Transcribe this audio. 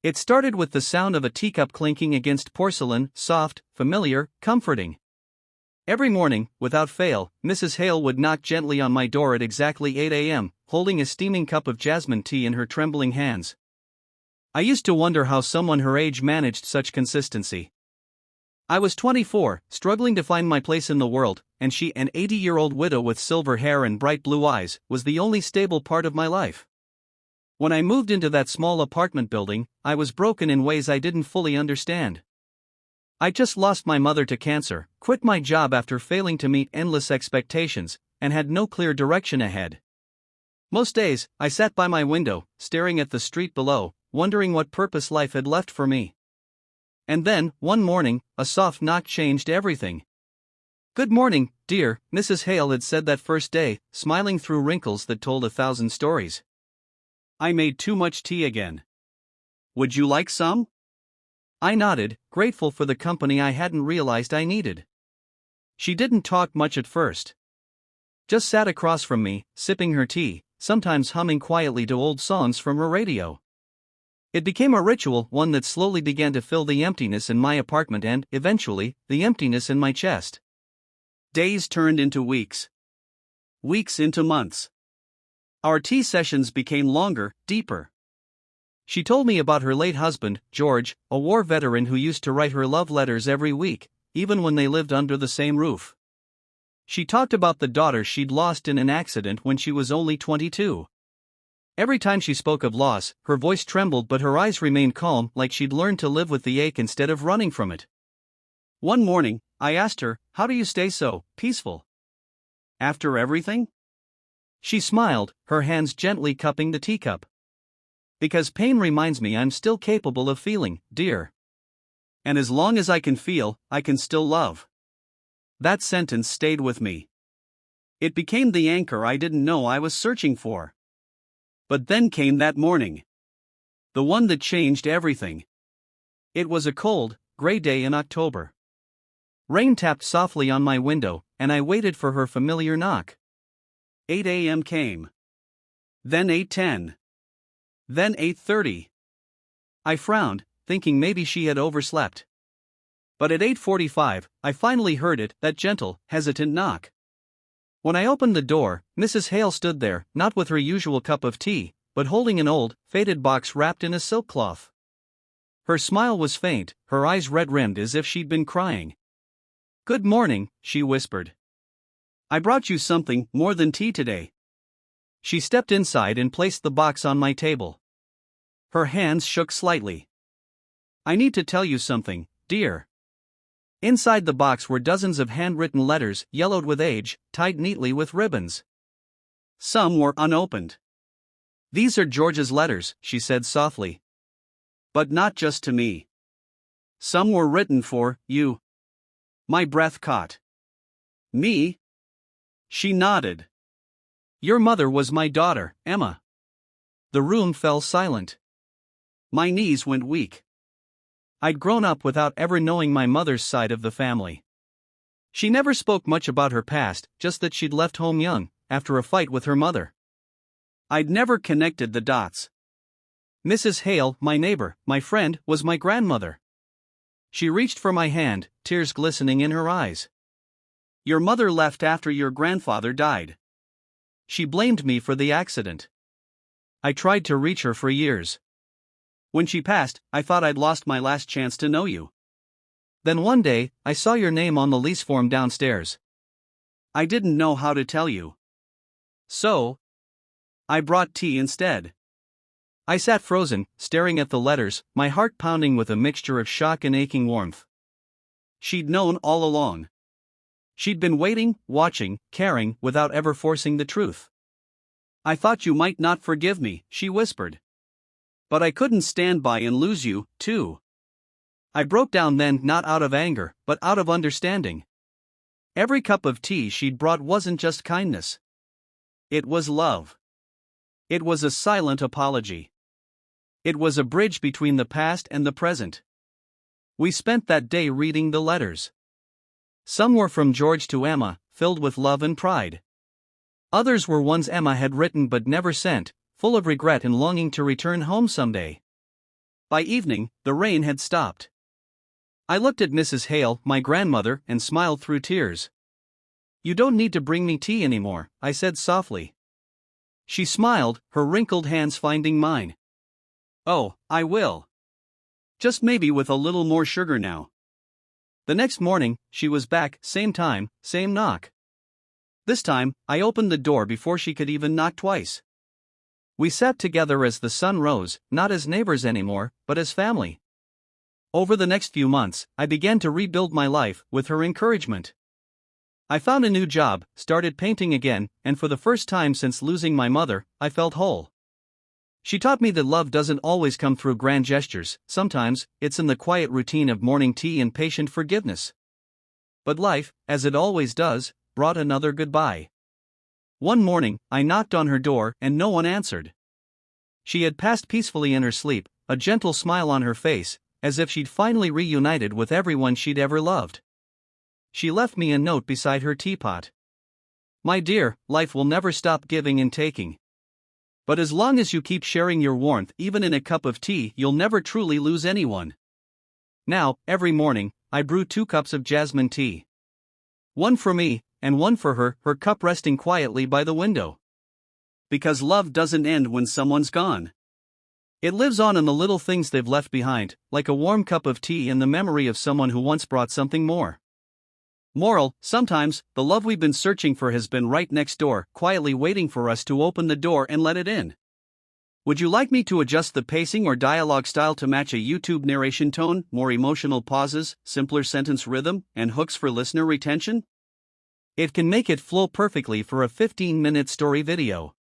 It started with the sound of a teacup clinking against porcelain, soft, familiar, comforting. Every morning, without fail, Mrs. Hale would knock gently on my door at exactly 8 a.m., holding a steaming cup of jasmine tea in her trembling hands. I used to wonder how someone her age managed such consistency. I was 24, struggling to find my place in the world, and she, an 80-year-old widow with silver hair and bright blue eyes, was the only stable part of my life. When I moved into that small apartment building, I was broken in ways I didn't fully understand. I just lost my mother to cancer, quit my job after failing to meet endless expectations, and had no clear direction ahead. Most days, I sat by my window, staring at the street below, wondering what purpose life had left for me. And then, one morning, a soft knock changed everything. "Good morning, dear," Mrs. Hale had said that first day, smiling through wrinkles that told 1,000 stories. I made too much tea again. "Would you like some?" I nodded, grateful for the company I hadn't realized I needed. She didn't talk much at first. Just sat across from me, sipping her tea, sometimes humming quietly to old songs from her radio. It became a ritual, one that slowly began to fill the emptiness in my apartment and, eventually, the emptiness in my chest. Days turned into weeks. Weeks into months. Our tea sessions became longer, deeper. She told me about her late husband, George, a war veteran who used to write her love letters every week, even when they lived under the same roof. She talked about the daughter she'd lost in an accident when she was only 22. Every time she spoke of loss, her voice trembled but her eyes remained calm, like she'd learned to live with the ache instead of running from it. One morning, I asked her, "How do you stay so peaceful after everything?" She smiled, her hands gently cupping the teacup. "Because pain reminds me I'm still capable of feeling, dear. And as long as I can feel, I can still love." That sentence stayed with me. It became the anchor I didn't know I was searching for. But then came that morning. The one that changed everything. It was a cold, gray day in October. Rain tapped softly on my window, and I waited for her familiar knock. 8 a.m. came. Then 8:10. Then 8:30. I frowned, thinking maybe she had overslept. But at 8:45, I finally heard it, that gentle, hesitant knock. When I opened the door, Mrs. Hale stood there, not with her usual cup of tea, but holding an old, faded box wrapped in a silk cloth. Her smile was faint, her eyes red-rimmed as if she'd been crying. "Good morning," she whispered. "I brought you something more than tea today." She stepped inside and placed the box on my table. Her hands shook slightly. "I need to tell you something, dear." Inside the box were dozens of handwritten letters, yellowed with age, tied neatly with ribbons. Some were unopened. "These are George's letters," she said softly. "But not just to me. Some were written for you." My breath caught. "Me?" She nodded. "Your mother was my daughter, Emma." The room fell silent. My knees went weak. I'd grown up without ever knowing my mother's side of the family. She never spoke much about her past, just that she'd left home young, after a fight with her mother. I'd never connected the dots. Mrs. Hale, my neighbor, my friend, was my grandmother. She reached for my hand, tears glistening in her eyes. "Your mother left after your grandfather died. She blamed me for the accident. I tried to reach her for years. When she passed, I thought I'd lost my last chance to know you. Then one day, I saw your name on the lease form downstairs. I didn't know how to tell you. So, I brought tea instead." I sat frozen, staring at the letters, my heart pounding with a mixture of shock and aching warmth. She'd known all along. She'd been waiting, watching, caring, without ever forcing the truth. "I thought you might not forgive me," she whispered. "But I couldn't stand by and lose you, too." I broke down then, not out of anger, but out of understanding. Every cup of tea she'd brought wasn't just kindness. It was love. It was a silent apology. It was a bridge between the past and the present. We spent that day reading the letters. Some were from George to Emma, filled with love and pride. Others were ones Emma had written but never sent, full of regret and longing to return home someday. By evening, the rain had stopped. I looked at Mrs. Hale, my grandmother, and smiled through tears. "You don't need to bring me tea anymore," I said softly. She smiled, her wrinkled hands finding mine. "Oh, I will. Just maybe with a little more sugar now." The next morning, she was back, same time, same knock. This time, I opened the door before she could even knock twice. We sat together as the sun rose, not as neighbors anymore, but as family. Over the next few months, I began to rebuild my life with her encouragement. I found a new job, started painting again, and for the first time since losing my mother, I felt whole. She taught me that love doesn't always come through grand gestures, sometimes it's in the quiet routine of morning tea and patient forgiveness. But life, as it always does, brought another goodbye. One morning, I knocked on her door and no one answered. She had passed peacefully in her sleep, a gentle smile on her face, as if she'd finally reunited with everyone she'd ever loved. She left me a note beside her teapot. "My dear, life will never stop giving and taking. But as long as you keep sharing your warmth even in a cup of tea, you'll never truly lose anyone." Now, every morning, I brew 2 cups of jasmine tea. One for me, and one for her, her cup resting quietly by the window. Because love doesn't end when someone's gone. It lives on in the little things they've left behind, like a warm cup of tea and the memory of someone who once brought something more. Moral: sometimes, the love we've been searching for has been right next door, quietly waiting for us to open the door and let it in. Would you like me to adjust the pacing or dialogue style to match a YouTube narration tone, more emotional pauses, simpler sentence rhythm, and hooks for listener retention? It can make it flow perfectly for a 15-minute story video.